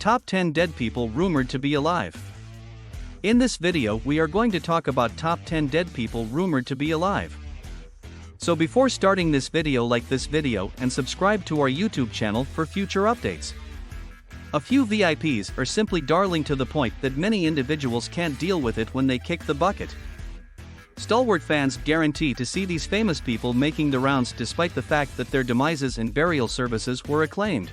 Top 10 Dead People Rumored to Be Alive. In this video we are going to talk about top 10 dead people rumored to be alive. So before starting this video, like this video and subscribe to our YouTube channel for future updates. A few VIPs are simply darling to the point that many individuals can't deal with it when they kick the bucket. Stalwart fans guarantee to see these famous people making the rounds despite the fact that their demises and burial services were acclaimed.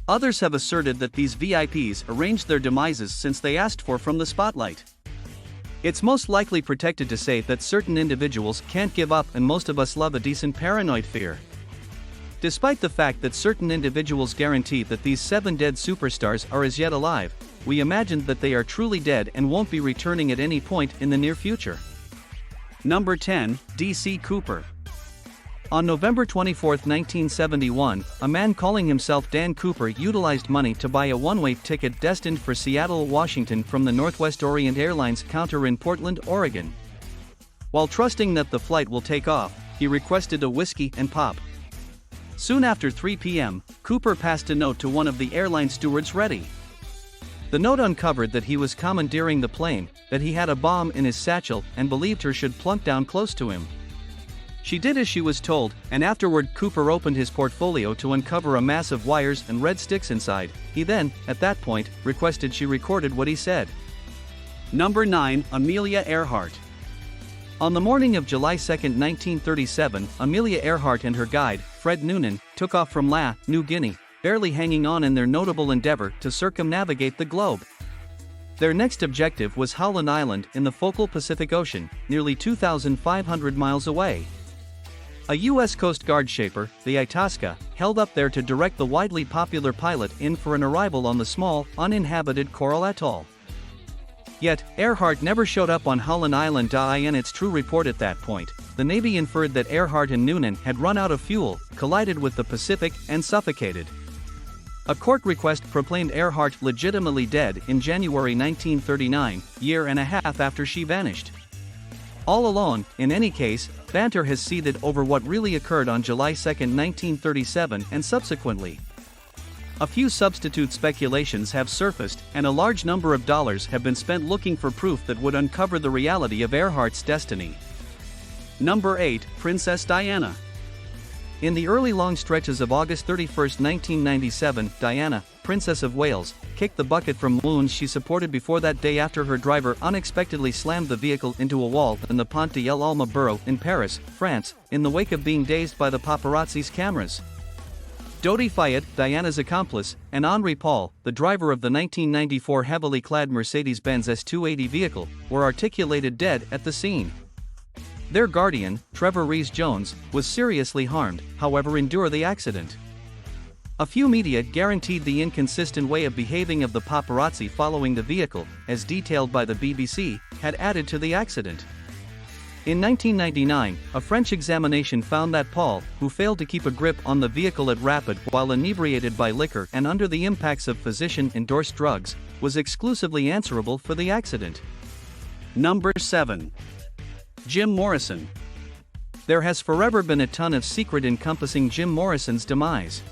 Others have asserted that these VIPs arranged their demises since they asked from the spotlight. It's most likely protected to say that certain individuals can't give up, and most of us love a decent paranoid fear. Despite the fact that certain individuals guarantee that these 7 dead superstars are as yet alive, we imagine that they are truly dead and won't be returning at any point in the near future. Number 10, D.C. Cooper. On November 24, 1971, a man calling himself Dan Cooper utilized money to buy a one-way ticket destined for Seattle, Washington from the Northwest Orient Airlines counter in Portland, Oregon. While trusting that the flight will take off, he requested a whiskey and pop. Soon after 3 p.m., Cooper passed a note to one of the airline stewards ready. The note uncovered that he was commandeering the plane, that he had a bomb in his satchel, and believed her should plunk down close to him. She did as she was told, and afterward Cooper opened his portfolio to uncover a mass of wires and red sticks inside. He then, at that point, requested she recorded what he said. Number 9, Amelia Earhart. On the morning of July 2, 1937, Amelia Earhart and her guide, Fred Noonan, took off from La, New Guinea, barely hanging on in their notable endeavor to circumnavigate the globe. Their next objective was Howland Island in the Focal Pacific Ocean, nearly 2,500 miles away. A U.S. Coast Guard shaper, the Itasca, held up there to direct the widely popular pilot in for an arrival on the small, uninhabited coral atoll. Yet, Earhart never showed up on Howland Island. In its true report at that point, the Navy inferred that Earhart and Noonan had run out of fuel, collided with the Pacific, and suffocated. A court request proclaimed Earhart legitimately dead in January 1939, year and a half after she vanished. All alone, in any case, banter has seethed over what really occurred on July 2, 1937 and subsequently. A few substitute speculations have surfaced, and a large number of dollars have been spent looking for proof that would uncover the reality of Earhart's destiny. Number 8, Princess Diana. In the early long stretches of August 31, 1997, Diana, Princess of Wales, kicked the bucket from wounds she supported before that day after her driver unexpectedly slammed the vehicle into a wall in the Pont de l'Alma borough in Paris, France, in the wake of being dazed by the paparazzi's cameras. Dodi Fayed, Diana's accomplice, and Henri Paul, the driver of the 1994 heavily clad Mercedes-Benz S280 vehicle, were articulated dead at the scene. Their guardian, Trevor Rees-Jones, was seriously harmed, however endured the accident. A few media guaranteed the inconsistent way of behaving of the paparazzi following the vehicle, as detailed by the BBC, had added to the accident. In 1999, a French examination found that Paul, who failed to keep a grip on the vehicle at rapid while inebriated by liquor and under the impacts of physician-endorsed drugs, was exclusively answerable for the accident. Number 7. Jim Morrison. There has forever been a ton of secret encompassing Jim Morrison's demise.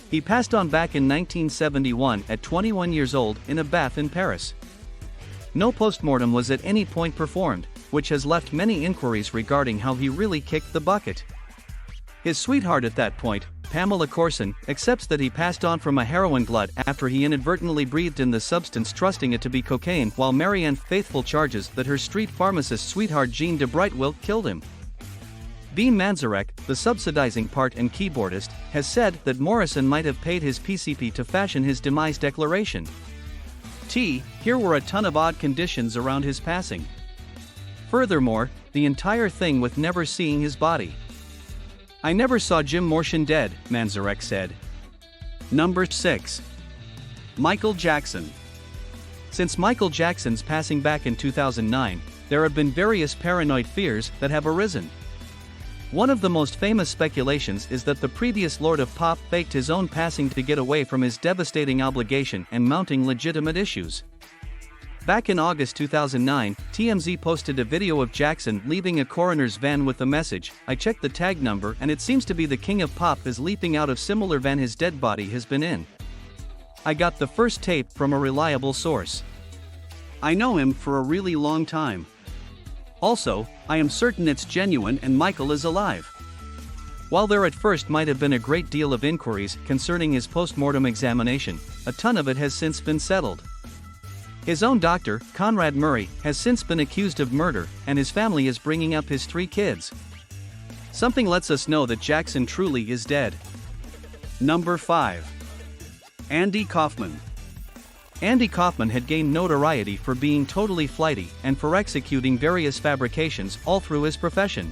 He passed on back in 1971 at 21 years old in a bath in Paris. No postmortem was at any point performed, which has left many inquiries regarding how he really kicked the bucket. His sweetheart at that point, Pamela Corson, accepts that he passed on from a heroin glut after he inadvertently breathed in the substance, trusting it to be cocaine, while Marianne Faithfull charges that her street pharmacist sweetheart Jean de Brightwill killed him. Beam Manzarek, the subsidizing part and keyboardist, has said that Morrison might have paid his PCP to fashion his demise declaration. Here were a ton of odd conditions around his passing. Furthermore, the entire thing with never seeing his body. I never saw Jim Morrison dead, Manzarek said. Number 6. Michael Jackson. Since Michael Jackson's passing back in 2009, there have been various paranoid fears that have arisen. One of the most famous speculations is that the previous Lord of Pop faked his own passing to get away from his devastating obligation and mounting legitimate issues. Back in August 2009, TMZ posted a video of Jackson leaving a coroner's van with the message, "I checked the tag number and it seems to be the King of Pop is leaping out of similar van his dead body has been in." I got the first tape from a reliable source. I know him for a really long time. Also, I am certain it's genuine and Michael is alive. While there at first might have been a great deal of inquiries concerning his post-mortem examination, a ton of it has since been settled. His own doctor, Conrad Murray, has since been accused of murder, and his family is bringing up his 3 kids. Something lets us know that Jackson truly is dead. Number 5. Andy Kaufman. Andy Kaufman had gained notoriety for being totally flighty and for executing various fabrications all through his profession.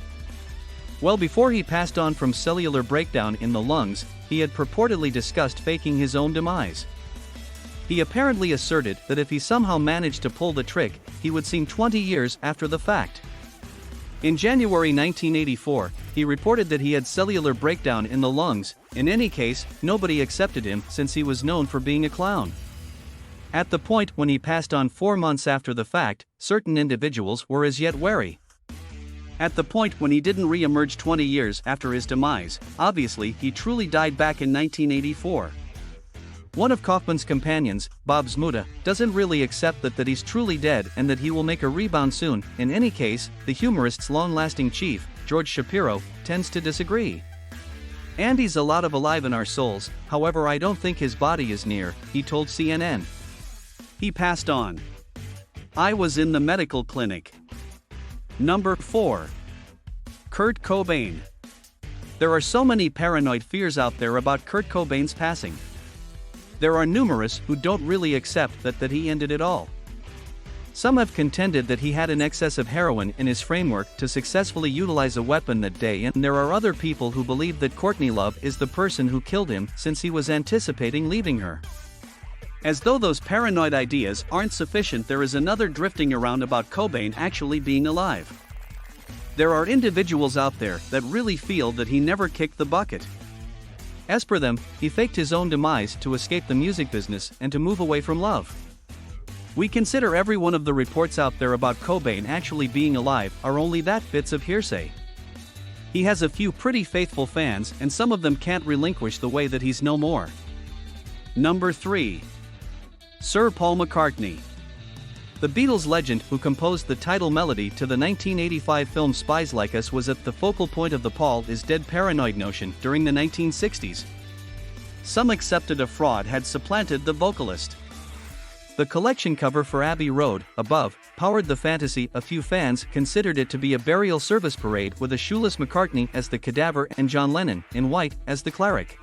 Well before he passed on from cellular breakdown in the lungs, he had purportedly discussed faking his own demise. He apparently asserted that if he somehow managed to pull the trick, he would seem 20 years after the fact. In January 1984, he reported that he had cellular breakdown in the lungs. In any case, nobody accepted him since he was known for being a clown. At the point when he passed on 4 months after the fact, certain individuals were as yet wary. At the point when he didn't re-emerge 20 years after his demise, obviously he truly died back in 1984. One of Kaufman's companions, Bob Zmuda, doesn't really accept that he's truly dead and that he will make a rebound soon. In any case, the humorist's long-lasting chief, George Shapiro, tends to disagree. Andy's a lot of alive in our souls, however I don't think his body is near, he told CNN. He passed on. I was in the medical clinic. Number 4. Kurt Cobain. There are so many paranoid fears out there about Kurt Cobain's passing. There are numerous who don't really accept that he ended it all. Some have contended that he had an excess of heroin in his framework to successfully utilize a weapon that day, and there are other people who believe that Courtney Love is the person who killed him since he was anticipating leaving her. As though those paranoid ideas aren't sufficient, there is another drifting around about Cobain actually being alive. There are individuals out there that really feel that he never kicked the bucket. As per them, he faked his own demise to escape the music business and to move away from love. We consider every one of the reports out there about Cobain actually being alive are only that bits of hearsay. He has a few pretty faithful fans, and some of them can't relinquish the way that he's no more. Number 3. Sir Paul McCartney. The Beatles legend who composed the title melody to the 1985 film Spies Like Us was at the focal point of the Paul is dead paranoid notion during the 1960s. Some accepted a fraud had supplanted the vocalist. The collection cover for Abbey Road, Above, powered the fantasy. A few fans considered it to be a burial service parade with a shoeless McCartney as the cadaver and John Lennon, in white, as the cleric.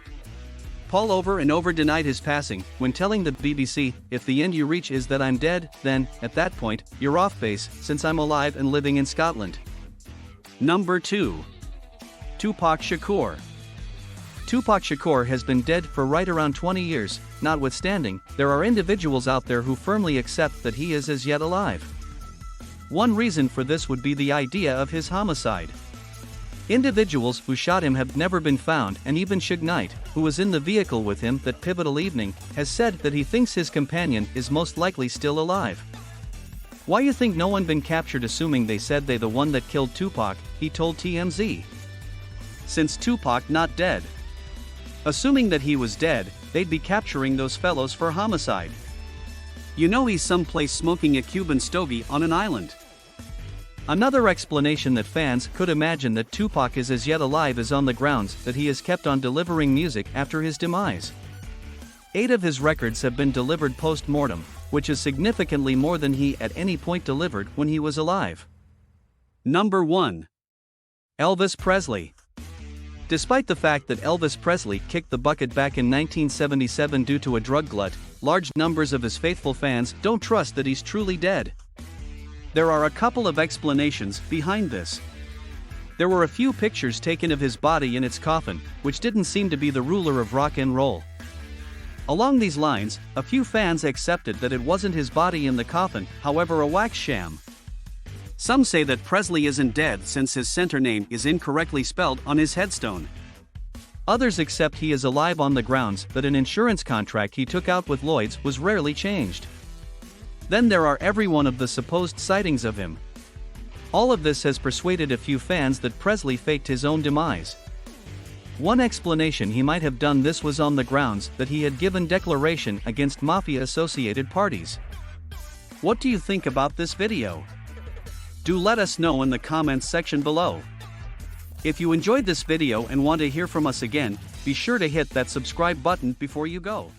Paul over and over denied his passing, when telling the BBC, "If the end you reach is that I'm dead, then, at that point, you're off base, since I'm alive and living in Scotland." Number 2. Tupac Shakur. Tupac Shakur has been dead for right around 20 years, notwithstanding, there are individuals out there who firmly accept that he is as yet alive. One reason for this would be the idea of his homicide. Individuals who shot him have never been found, and even Suge Knight, who was in the vehicle with him that pivotal evening, has said that he thinks his companion is most likely still alive. "Why you think no one been captured assuming they said they the one that killed Tupac," he told TMZ. "Since Tupac not dead. Assuming that he was dead, they'd be capturing those fellows for homicide. You know he's someplace smoking a Cuban stogie on an island." Another explanation that fans could imagine that Tupac is as yet alive is on the grounds that he has kept on delivering music after his demise. 8 of his records have been delivered post-mortem, which is significantly more than he at any point delivered when he was alive. Number 1. Elvis Presley. Despite the fact that Elvis Presley kicked the bucket back in 1977 due to a drug glut, large numbers of his faithful fans don't trust that he's truly dead. There are a couple of explanations behind this. There were a few pictures taken of his body in its coffin, which didn't seem to be the ruler of rock and roll. Along these lines, a few fans accepted that it wasn't his body in the coffin, however a wax sham. Some say that Presley isn't dead since his center name is incorrectly spelled on his headstone. Others accept he is alive on the grounds that an insurance contract he took out with Lloyd's was rarely changed. Then there are every one of the supposed sightings of him. All of this has persuaded a few fans that Presley faked his own demise. One explanation he might have done this was on the grounds that he had given declaration against mafia-associated parties. What do you think about this video? Do let us know in the comments section below. If you enjoyed this video and want to hear from us again, be sure to hit that subscribe button before you go.